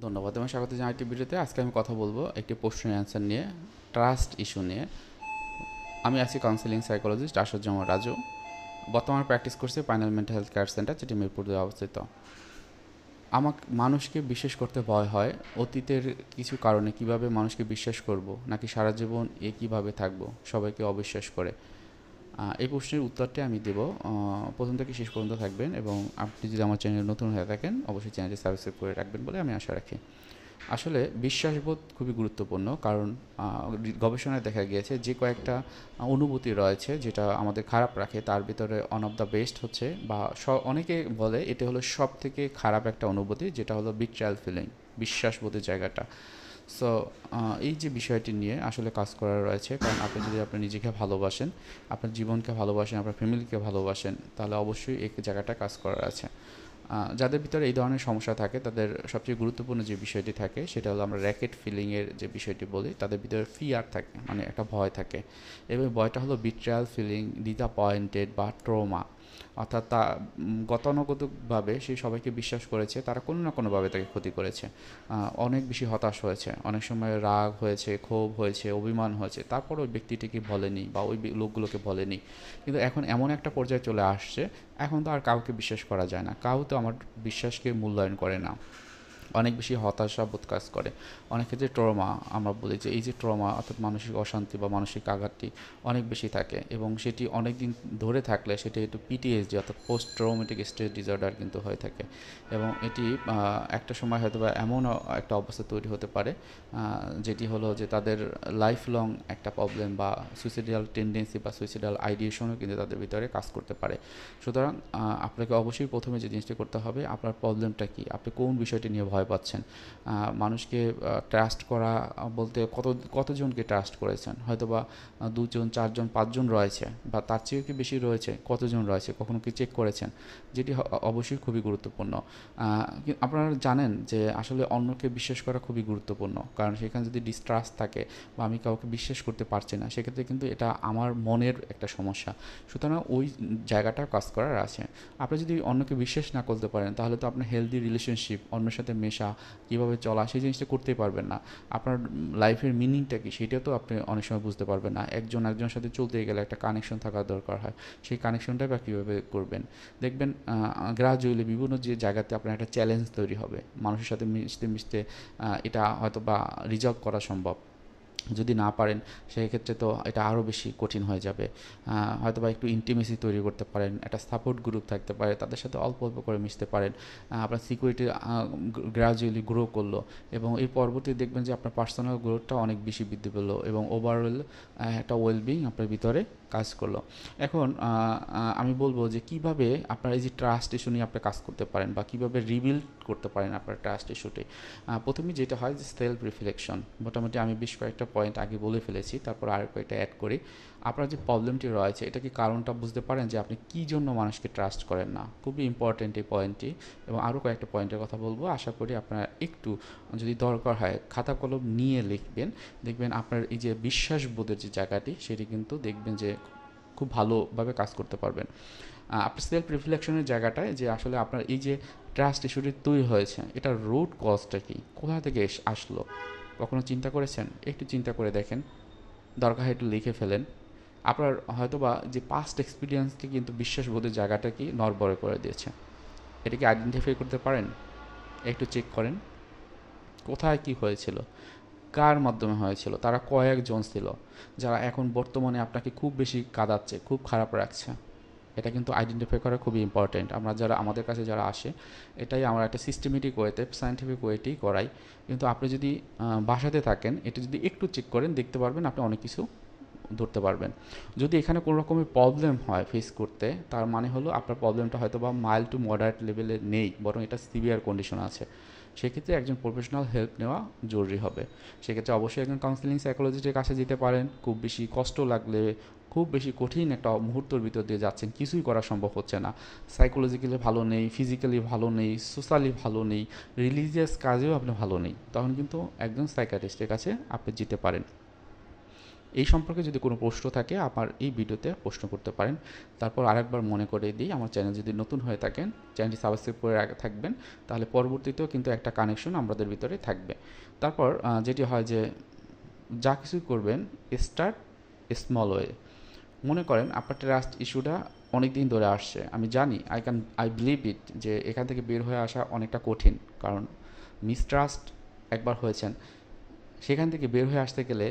ধন্যবাদ এবং স্বাগত জানাই একটি ভিডিওতে। আজকে আমি কথা বলবো একটি প্রশ্নের অ্যান্সার নিয়ে, ট্রাস্ট ইস্যু নিয়ে। আমি আছি কাউন্সিলিং সাইকোলজিস্ট আশুজ্জামান রাজু। বর্তমানে প্র্যাকটিস করছি final mental health care centre, যেটি মিরপুর 2 অবস্থিত। মানুষকে বিশ্বাস করতে ভয় হয় অতীতের কিছু কারণে। কিভাবে মানুষকে বিশ্বাস করব, নাকি সারা জীবন কীভাবে থাকবো সবাইকে অবিশ্বাস করে? এই প্রশ্নের উত্তরটি আমি দেব। প্রথম থেকে শেষ পর্যন্ত থাকবেন এবং আপনি যদি আমার চ্যানেলে নতুন হয়ে থাকেন অবশ্যই চ্যানেলটি সাবস্ক্রাইব করে রাখবেন বলে আমি আশা রাখি। আসলে বিশ্বাসবোধ খুবই গুরুত্বপূর্ণ, কারণ গবেষণায় দেখা গিয়েছে যে কয়েকটা অনুভূতি রয়েছে যেটা আমাদের খারাপ রাখে, তার ভিতরে ওয়ান অফ দ্য বেস্ট হচ্ছে, বা অনেকে বলে এটা হলো সব থেকে খারাপ একটা অনুভূতি, যেটা হলো বিট্রায়াল ফিলিং, বিশ্বাসবোধের জায়গাটা। সো এই যে বিষয়টি নিয়ে আসলে কাজ করার রয়েছে, কারণ আপনি যদি আপনি নিজেকে ভালোবাসেন, আপনার জীবনকে ভালোবাসেন, আপনার ফ্যামিলিকে ভালোবাসেন, তাহলে অবশ্যই এই জায়গাটা কাজ করার আছে। যাদের ভিতরে এই ধরনের সমস্যা থাকে তাদের সবচেয়ে গুরুত্বপূর্ণ যে বিষয়টি থাকে সেটা হলো, আমরা র্যাকেট ফিলিংয়ের যে বিষয়টি বলি, তাদের ভিতরে ফিয়ার থাকে, মানে একটা ভয় থাকে। এবং ভয়টা হলো বিট্রায়াল ফিলিং, ডিসঅ্যাপয়েন্টেড বা ট্রমা। অর্থাৎ গতানুগতিকভাবে সে সবাইকে বিশ্বাস করেছে, তারা কোনো না কোনোভাবে তাকে ক্ষতি করেছে। অনেক বেশি হতাশ হয়েছে, অনেক সময় রাগ হয়েছে, ক্ষোভ হয়েছে, অভিমান হয়েছে, তারপর ওই ব্যক্তিটিকে বলেনি বা ওই লোকগুলোকে বলেনি। কিন্তু এখন এমন একটা পর্যায়ে চলে আসছে, এখন তো আর কাউকে বিশ্বাস করা যায় না, কাউ তো আমার বিশ্বাসকে মূল্যায়ন করে না। অনেক বেশি হতাশা বোধ কাজ করে। অনেক ক্ষেত্রে ট্রমা, আমরা বলি যে এই যে ট্রমা অর্থাৎ মানসিক অশান্তি বা মানসিক আঘাতটি অনেক বেশি থাকে, এবং সেটি অনেক দিন ধরে থাকলে সেটি একটু পিটিএসডি অর্থাৎ পোস্ট ট্রমেটিক স্ট্রেস ডিসঅর্ডার কিন্তু হয়ে থাকে। এবং এটি একটা সময় হয়তো বা এমন একটা অবস্থা তৈরি হতে পারে যেটি হলো যে তাদের লাইফ লং একটা প্রবলেম বা সুইসাইডাল টেন্ডেন্সি বা সুইসাইডাল আইডিয়েশনও কিন্তু তাদের ভিতরে কাজ করতে পারে। সুতরাং আপনাকে অবশ্যই প্রথমে যে জিনিসটি করতে হবে, আপনার প্রবলেমটা কী, আপনি কোন বিষয়টি নিয়ে ভয় পাচ্ছেন। মানুষকে ট্রাস্ট করা বলতে কতজনকে ট্রাস্ট করেছেন? হয়তো বা 2 জন, 4 জন, 5 জন রয়েছে, বা তার চেয়েও কি বেশি রয়েছে? কতজন রয়েছে? কখনো কি চেক করেছেন? যেটি অবশ্যই খুবই গুরুত্বপূর্ণ। আপনারা জানেন যে আসলে অন্যকে বিশ্বাস করা খুবই গুরুত্বপূর্ণ, কারণ সেখানে যদি ডিস্ট্রাস্ট থাকে বা আমি কাউকে বিশ্বাস করতে পারছি না, সেক্ষেত্রে কিন্তু এটা আমার মনের একটা সমস্যা। সুতরাং ওই জায়গাটা কাজ করার আছে। আপনি যদি অন্যকে বিশ্বাস না করতে পারেন, তাহলে তো আপনার হেলদি রিলেশনশিপ, অন্যের সাথে মেশা, কীভাবে চলা, সেই জিনিসটা করতেই পারবেন না। আপনার লাইফের মিনিংটা কী সেটাও তো আপনি অনেক সময় বুঝতে পারবেন না। একজন একজনের সাথে চলতে গেলে একটা কানেকশন থাকার দরকার হয়, সেই কানেকশনটা বা কীভাবে করবেন। দেখবেন গ্রাজুয়ালি বিভিন্ন যে জায়গাতে আপনার একটা চ্যালেঞ্জ তৈরি হবে, মানুষের সাথে মিশতে মিশতে এটা হয়তো বা রিজলভ করা সম্ভব। যদি না পারেন সেক্ষেত্রে তো এটা আরও বেশি কঠিন হয়ে যাবে। হয়তো বা একটু ইন্টিমেসি তৈরি করতে পারেন, একটা সাপোর্ট গ্রুপ থাকতে পারে, তাদের সাথে অল্প অল্প করে মিশতে পারেন। আপনার সিকিউরিটি গ্রাজুয়ালি গ্রো করলো, এবং এই পরবর্তী দেখবেন যে আপনার পার্সোনাল গ্রোথটা অনেক বেশি বৃদ্ধি পেলো, এবং ওভারঅল একটা ওয়েলবিং আপনার ভিতরে কাজ করলো। এখন আমি বলবো যে কিভাবে আপনার এই যে ট্রাস্ট ইস্যু নিয়ে আপনি কাজ করতে পারেন, বা কীভাবে রিবিল্ড করতে পারেন আপনার ট্রাস্ট ইস্যুটি। প্রথমে যেটা হয় যে সেলফ রিফ্লেকশন। মোটামুটি আমি বেশ কয়েকটা পয়েন্ট আগে বলে ফেলেছি, তারপর আর কয়েকটা অ্যাড করি। আপনার যে প্রবলেমটি রয়েছে, এটা কি কারণটা বুঝতে পারেন যে আপনি কী জন্য মানুষকে ট্রাস্ট করেন না? খুবই ইম্পর্ট্যান্ট এই পয়েন্টটি, এবং আরও কয়েকটা পয়েন্টের কথা বলবো। আশা করি আপনারা একটু, যদি দরকার হয়, খাতা কলম নিয়ে লিখবেন। দেখবেন আপনার এই যে বিশ্বাসবোধের যে জায়গাটি, সেটি কিন্তু দেখবেন যে খুব ভালোভাবে কাজ করতে পারবেন। আপনার সেলফ রিফ্লেকশনের জায়গাটায়, যে আসলে আপনার এই যে ট্রাস্ট ইস্যুটি তৈরি হয়েছে, এটার রুট কজটা কি, কোথা থেকে আসলো, কখনো চিন্তা করেছেন? একটু চিন্তা করে দেখেন, দরকার হয় একটু লিখে ফেলেন। আপনার হয়তোবা যে পাস্ট এক্সপিরিয়েন্সকে কিন্তু বিশ্বাসবোধের জায়গাটা কি নড়বড়ে করে দিয়েছে। এটা কি আইডেন্টিফাই করতে পারেন? একটু চেক করেন কোথায় কি হয়েছিল, কার মাধ্যমে হয়েছিল, তারা কয়েকজন ছিল যারা এখন বর্তমানে আপনাকে খুব বেশি কাঁদাচ্ছে, খুব খারাপ রাখছে। এটা কিন্তু আইডেন্টিফাই করা খুবই ইম্পর্টেন্ট। আমরা যারা, আমাদের কাছে যারা আসে, এটাই আমরা একটা সিস্টেমেটিক ওয়েতে, সায়েন্টিফিক ওয়েতেই করাই। কিন্তু আপনি যদি বাসাতে থাকেন, এটা যদি একটু চেক করেন, দেখতে পারবেন আপনি অনেক কিছু ধরতে পারবেন। যদি এখানে কোনো রকমের প্রবলেম হয় ফেস করতে, তার মানে হলো আপনার প্রবলেমটা হয়তো বা মাইল্ড টু মডারেট লেভেলে নেই, বরং এটা সিভিয়ার কন্ডিশন আছে। সেক্ষেত্রে একজন প্রফেশনাল হেল্প নেওয়া জরুরি হবে। সেক্ষেত্রে অবশ্যই একজন কাউন্সিলিং সাইকোলজিস্টের কাছে যেতে পারেন। খুব বেশি কষ্ট লাগলে, খুব বেশি কঠিন একটা মুহূর্তের ভিতর দিয়ে যাচ্ছেন, কিছুই করা সম্ভব হচ্ছে না, সাইকোলজিক্যালি ভালো নেই, ফিজিক্যালি ভালো নেই, সোশ্যালি ভালো নেই, রিলিজিয়াস কাজেও আপনি ভালো নেই, তখন কিন্তু একজন সাইকিয়াট্রিস্টের কাছে আপনি যেতে পারেন। এই সম্পর্কে যদি কোনো প্রশ্ন থাকে আমার এই ভিডিওতে প্রশ্ন করতে পারেন। তারপর আরেকবার মনে করে দিই, আমার চ্যানেল যদি নতুন হয়ে থাকেন চ্যানেলটি সাবস্ক্রাইব করে থাকবেন, তাহলে পরবর্তীতেও কিন্তু একটা কানেকশন আমাদের ভিতরে থাকবে। তারপর যেটি হয় যে যা কিছু করবেন স্টার্ট স্মল ওয়ে। মনে করেন আপনার ট্রাস্ট ইস্যুটা অনেক দিন ধরে আসছে, আমি জানি, আই বিলিভ ইট যে এখান থেকে বের হয়ে আসা অনেকটা কঠিন, কারণ মিসট্রাস্ট একবার হয়েছেন। সেখান থেকে বের হয়ে আসতে গেলে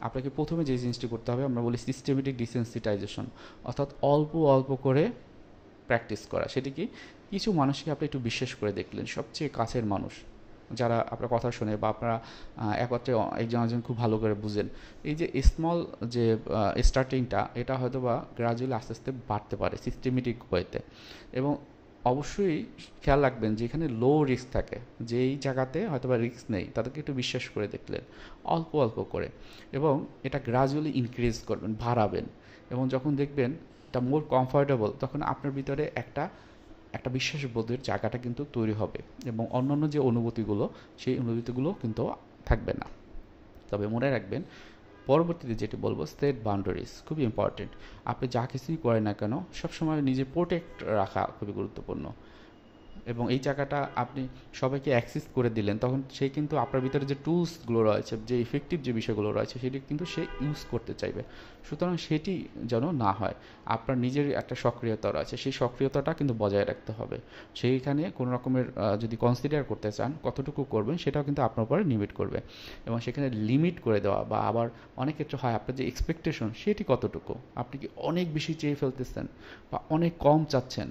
আপনাকে প্রথমে যে জিনিসটি করতে হবে, আমরা বলি সিস্টেমেটিক ডিসেন্সিটাইজেশন, অর্থাৎ অল্প অল্প করে প্র্যাকটিস করা। সেটি কি, কিছু মানুষকে আপনি একটু বিশ্বাস করে দেখলেন, সবচেয়ে কাছের মানুষ যারা আপনার কথা শোনে বা আপনারা একত্রে একজন একজন খুব ভালো করে বুঝেন। এই যে স্মল যে স্টার্টিংটা, এটা হয়তো বা গ্রাজুয়ালি আস্তে আস্তে বাড়তে পারে সিস্টেমেটিক ওয়েতে। এবং অবশ্যই খেয়াল রাখবেন যেখানে লো রিস্ক থাকে, যেই জায়গাতে হয়তো বা রিস্ক নেই, তাদেরকে একটু বিশ্বাস করে দেখলেন অল্প অল্প করে, এবং এটা গ্রাজুয়ালি ইনক্রিজ করবেন, বাড়াবেন। এবং যখন দেখবেন এটা মোর কমফোর্টেবল, তখন আপনার ভিতরে একটা একটা বিশ্বাসবোধের জায়গাটা কিন্তু তৈরি হবে, এবং অন্যান্য যে অনুভূতিগুলো, সেই অনুভূতিগুলো কিন্তু থাকবে না। তবে মনে রাখবেন, পরবর্তীতে যেটি বলবো, সেট বাউন্ডারিজ খুবই ইম্পর্টেন্ট। আপনি যা কিছুই করেন না কেন, সবসময় নিজে প্রোটেক্ট রাখা খুবই গুরুত্বপূর্ণ। এবং এই জায়গাটা আপনি সবাইকে অ্যাক্সেস করে দিলেন, তখন সে কিন্তু আপনার ভিতরে যে টুলসগুলো রয়েছে, যে ইফেক্টিভ যে বিষয়গুলো রয়েছে, সেটি কিন্তু সে ইউজ করতে চাইবে। সুতরাং সেটি যেন না হয়, আপনার নিজের একটা সক্রিয়তা রয়েছে, সেই সক্রিয়তাটা কিন্তু বজায় রাখতে হবে। সেইখানে কোনো রকমের যদি কনসিডার করতে চান কতটুকু করবেন, সেটাও কিন্তু আপনার উপরে লিমিট করবে। এবং সেখানে লিমিট করে দেওয়া, বা আবার অনেক ক্ষেত্রে হয় আপনার যে এক্সপেকটেশন সেটি কতটুকু, আপনি কি অনেক বেশি চেয়ে ফেলতেছেন বা অনেক কম চাচ্ছেন,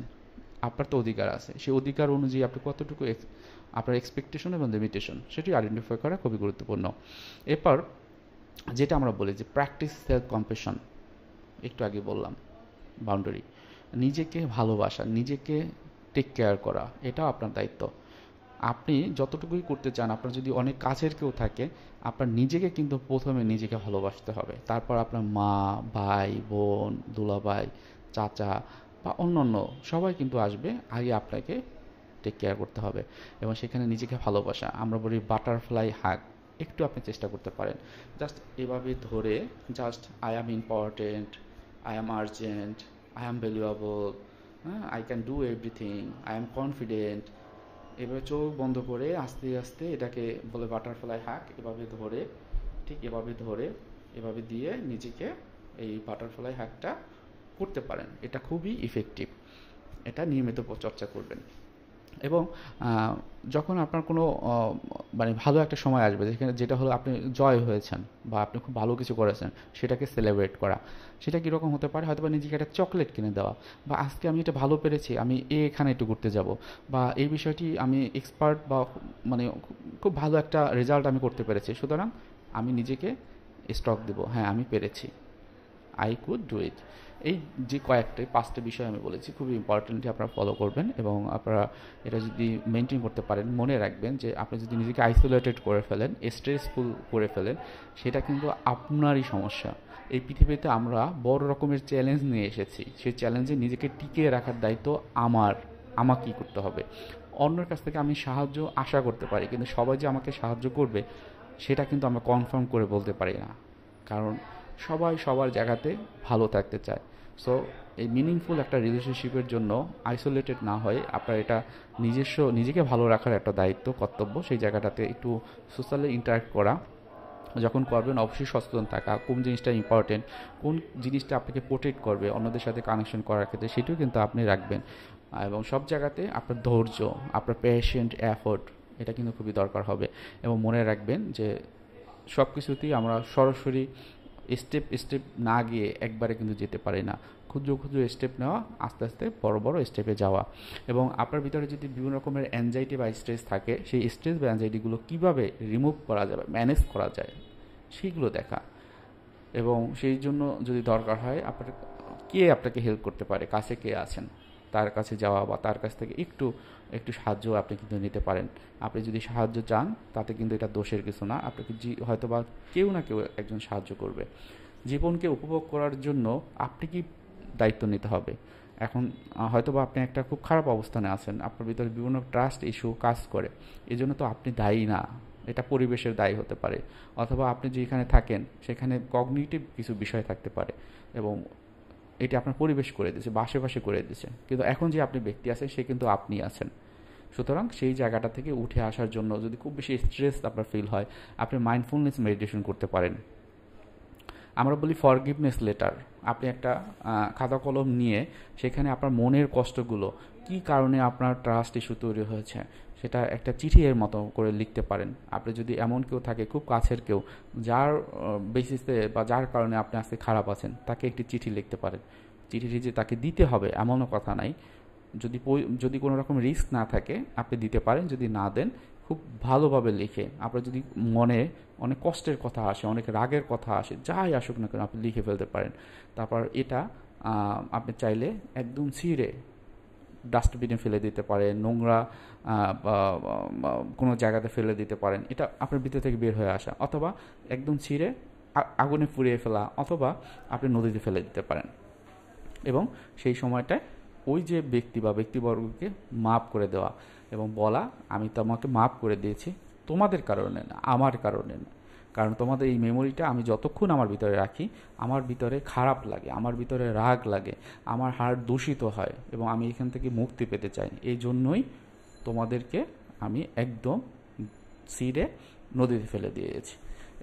আপনার তো অধিকার আছে, সেই অধিকার অনুযায়ী আপনি কতটুকু আপনার এক্সপেকটেশন এবং লিমিটেশন সেটি আইডেন্টিফাই করা খুবই গুরুত্বপূর্ণ। এরপর যেটা আমরা বলি যে প্র্যাকটিস সেলফ কম্প্যাশন, একটু আগে বললাম বাউন্ডারি, নিজেকে ভালোবাসা, নিজেকে টেক কেয়ার করা, এটাও আপনার দায়িত্ব। আপনি যতটুকুই করতে চান, আপনার যদি অনেক কাছের কেউ থাকে, আপনার নিজেকে কিন্তু প্রথমে নিজেকে ভালোবাসতে হবে, তারপর আপনার মা, ভাই, বোন, দুলাভাই, চাচা বা অন্যান্য সবাই কিন্তু আসবে, আগে আপনাকে টেক কেয়ার করতে হবে। এবং সেখানে নিজেকে ভালোবাসা, আমরা বলি বাটারফ্লাই হাগ, একটু আপনি চেষ্টা করতে পারেন, জাস্ট এভাবে ধরে, just I am important, I am urgent, I am valuable, হ্যাঁ, I can do everything, I am confident. এভাবে চোখ বন্ধ করে আস্তে আস্তে এটাকে বলে বাটারফ্লাই হাগ, এভাবে ধরে, ঠিক এভাবে ধরে, এভাবে দিয়ে নিজেকে এই বাটারফ্লাই হাগটা করতে পারেন। এটা খুবই ইফেক্টিভ, এটা নিয়মিত চর্চা করবেন। এবং যখন আপনার কোনো মানে ভালো একটা সময় আসবে, যেখানে যেটা হলো আপনি জয় হয়েছেন বা আপনি খুব ভালো কিছু করেছেন, সেটাকে সেলিব্রেট করা। সেটা কীরকম হতে পারে, হয়তো বা নিজেকে একটা চকলেট কিনে দেওয়া, বা আজকে আমি এটা ভালো পেরেছি, আমি এখানে একটু ঘুরতে যাব, বা এই বিষয়টি আমি এক্সপার্ট, বা মানে খুব ভালো একটা রেজাল্ট আমি করতে পেরেছি, সুতরাং আমি নিজেকে স্টক দেবো, হ্যাঁ আমি পেরেছি, আই কুড ডু ইট। এই যে কয়েকটা 5টা বিষয় আমি বলেছি, খুবই ইম্পর্টেন্টলি আপনারা ফলো করবেন, এবং আপনারা এটা যদি মেনটেন করতে পারেন, মনে রাখবেন যে আপনি যদি নিজেকে আইসোলেটেড করে ফেলেন, স্ট্রেসফুল করে ফেলেন, সেটা কিন্তু আপনারই সমস্যা। এই পৃথিবীতে আমরা বড় রকমের চ্যালেঞ্জ নিয়ে এসেছি, সেই চ্যালেঞ্জে নিজেকে টিকিয়ে রাখার দায়িত্ব আমাকেই করতে হবে। অন্যের কাছ থেকে আমি সাহায্য আশা করতে পারি, কিন্তু সবাই যে আমাকে সাহায্য করবে সেটা কিন্তু আমরা কনফার্ম করে বলতে পারি না, কারণ সবাই সবার জায়গাতে ভালো থাকতে চায়। সো এই মিনিংফুল একটা রিলেশনশিপের জন্য আইসোলেটেড না হয়ে আপনার এটা নিজেকে ভালো রাখার একটা দায়িত্ব, কর্তব্য, সেই জায়গাটাতে একটু সোশ্যালি ইন্টারাক্ট করা। যখন করবেন অবশ্যই সচেতন থাকা, কোন জিনিসটা ইম্পর্টেন্ট, কোন জিনিসটা আপনাকে প্রোটেক্ট করবে অন্যদের সাথে কানেকশন করার ক্ষেত্রে, সেটিও কিন্তু আপনি রাখবেন। এবং সব জায়গাতে আপনার ধৈর্য, আপনার পেশেন্ট এফোর্ট, এটা কিন্তু খুবই দরকার হবে। এবং মনে রাখবেন যে সব কিছুতেই আমরা সরাসরি স্টেপ স্টেপ না গিয়ে একবারে কিন্তু যেতে পারি না, ক্ষুদ্র ক্ষুদ্র স্টেপ নেওয়া, আস্তে আস্তে বড় বড় স্টেপে যাওয়া। এবং আপনার ভিতরে যদি বিভিন্ন রকমের অ্যাংজাইটি বা স্ট্রেস থাকে, সেই স্ট্রেস বা অ্যাংজাইটিগুলো কীভাবে রিমুভ করা যাবে, ম্যানেজ করা যায়, সেইগুলো দেখা। এবং সেই জন্য যদি দরকার হয়, আপনাকে হেল্প করতে পারে, কাছে কে আছেন, তার কাছে যাওয়া, বা তার কাছ থেকে একটু একটু সাহায্য আপনি কিন্তু নিতে পারেন। আপনি যদি সাহায্য চান, তাতে কিন্তু এটা দোষের কিছু না, আপনাকে হয়তো বা কেউ না কেউ একজন সাহায্য করবে। জীবনকে উপভোগ করার জন্য আপনি কি দায়িত্ব নিতে হবে। এখন হয়তো বা আপনি একটা খুব খারাপ অবস্থানে আছেন, আপনার ভিতরে বিভিন্ন ট্রাস্ট ইস্যু কাজ করে, এই জন্য তো আপনি দায়ী না, এটা পরিবেশের দায়ী হতে পারে, অথবা আপনি যেখানে থাকেন সেখানে কগনিটিভ কিছু বিষয় থাকতে পারে এবং এটি আপনার পরিবেশ করে দিয়েছে বা আশেপাশে করে দিয়েছে, কিন্তু এখন যে আপনি ব্যক্তি আছেন সে কিন্তু আপনি আছেন। সুতরাং সেই জায়গাটা থেকে উঠে আসার জন্য যদি খুব বেশি স্ট্রেস আপনার ফিল হয়, আপনি মাইন্ডফুলনেস মেডিটেশন করতে পারেন। আমরা বলি ফরগিভনেস লেটার। আপনি একটা খাতা কলম নিয়ে সেখানে আপনার মনের কষ্টগুলো, কি কারণে আপনার ট্রাস্ট ইস্যু তৈরি হয়েছে, সেটা একটা চিঠি এর মতো করে লিখতে পারেন। আপনি যদি এমন কেউ থাকে খুব কাছের কেউ, যার বেসিসে বা যার কারণে আপনি আজকে খারাপ আছেন, তাকে একটি চিঠি লিখতে পারেন। চিঠিটি যে তাকে দিতে হবে এমনও কথা নাই, যদি যদি কোনো রকম রিস্ক না থাকে আপনি দিতে পারেন, যদি না দেন খুব ভালোভাবে লিখে, আপনার যদি মনে অনেক কষ্টের কথা আসে, অনেক রাগের কথা আসে, যাই আসুক না কেন আপনি লিখে ফেলতে পারেন। তারপর এটা আপনি চাইলে একদম ছিঁড়ে ডাস্টবিনে ফেলে দিতে পারেন, নোংরা কোনো জায়গাতে ফেলে দিতে পারেন, এটা আপনার ভিতর থেকে বের হয়ে আসা, অথবা একদম ছিঁড়ে আগুনে পুড়িয়ে ফেলা, অথবা আপনি নদীতে ফেলে দিতে পারেন। এবং সেই সময়টায় ওই যে ব্যক্তি বা ব্যক্তিবর্গকে মাফ করে দেওয়া এবং বলা, আমি তোমাকে মাফ করে দিয়েছি, তোমাদের কারণে না, আমার কারণে না। কারণ তোমাদের এই মেমোরিটা আমি যতক্ষণ আমার ভিতরে রাখি, আমার ভিতরে খারাপ লাগে, আমার ভিতরে রাগ লাগে, আমার হার্ট দূষিত হয় এবং আমি এখান থেকে মুক্তি পেতে চাই। এই জন্যই তোমাদেরকে আমি একদম ছিঁড়ে নদীতে ফেলে দিয়েছি।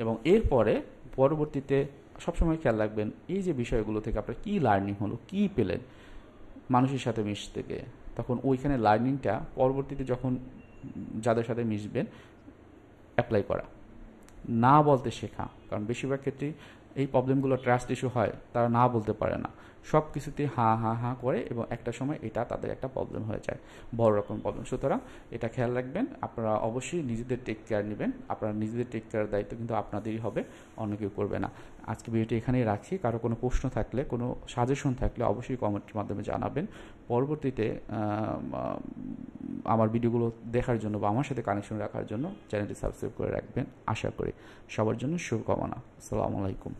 এবং এরপরে পরবর্তীতে সবসময় খেয়াল রাখবেন এই যে বিষয়গুলো থেকে আপনার কী লার্নিং হলো, কী পেলেন মানুষের সাথে মিশতে গিয়ে, তখন ওইখানে লার্নিংটা পরবর্তীতে যখন যাদের সাথে মিশবেন অ্যাপ্লাই করা, না বলতে শেখা। কারণ বেশিরভাগ ক্ষেত্রেই এই প্রবলেমগুলো ট্রাস্ট ইস্যু হয়, তারা না বলতে পারে না, সব কিছুতে হাঁ হাঁ হাঁ করে এবং একটা সময় এটা তাদের একটা প্রবলেম হয়ে যায়, বড় রকম প্রবলেম। সুতরাং এটা খেয়াল রাখবেন, আপনারা অবশ্যই নিজেদের টেক কেয়ার নেবেন। আপনারা নিজেদের টেক কেয়ার দায়িত্ব কিন্তু আপনাদেরই হবে, অন্য কেউ করবে না। আজকে ভিডিওটি এখানেই রাখছি। কারো কোনো প্রশ্ন থাকলে, কোনো সাজেশন থাকলে অবশ্যই কমেন্টের মাধ্যমে জানাবেন। পরবর্তীতে আমার ভিডিওগুলো দেখার জন্য বা আমার সাথে কানেকশন রাখার জন্য চ্যানেলটি সাবস্ক্রাইব করে রাখবেন। আশা করি সবার জন্য শুভকামনা। আসসালামু আলাইকুম।